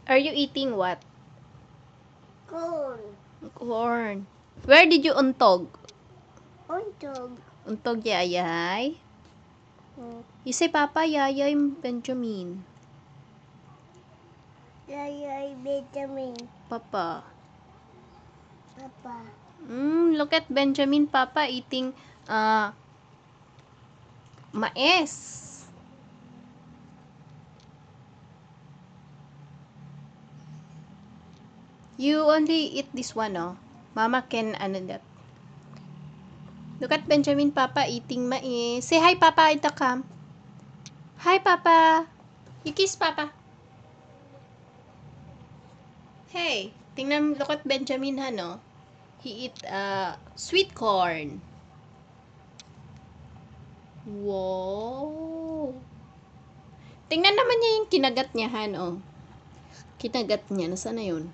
Are you eating what? Corn. Corn. Where did you untog? Untog. Untog yayay? You say Papa Yayay Benjamin. Yayay vitamin. Papa. Papa. Look at Benjamin Papa eating mais. You only eat this one, oh. Mama can ano that. Look at Benjamin Papa eating mais. Say hi Papa in the cam. Hi Papa. You kiss Papa. Hey, tingnan, look at Benjamin ha, no? He eat sweet corn. Wow. Tingnan naman niya yung kinagat niya, Han, oh. Kinagat niya. Nasaan na yun?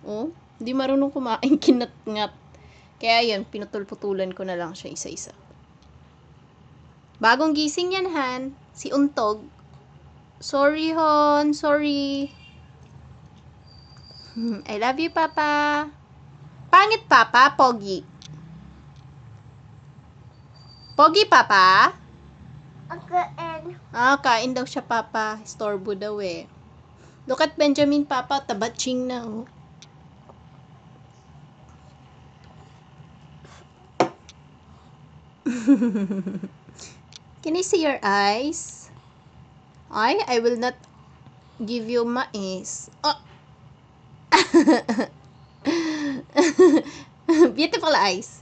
Oh, hindi marunong kumain, kinat-ngat. Kaya yun, pinutol-putulan ko na lang siya isa-isa. Bagong gising yan, Han. Si Untog. Sorry, Hon. Sorry. I love you, Papa. Pangit, Papa. Pogi. Pogi, Papa? Akain. Kain daw siya, Papa. Storbo daw eh. Look at Benjamin, Papa. Tabatching na, oh. Can I see your eyes? I will not give you mais. Oh. Beautiful eyes.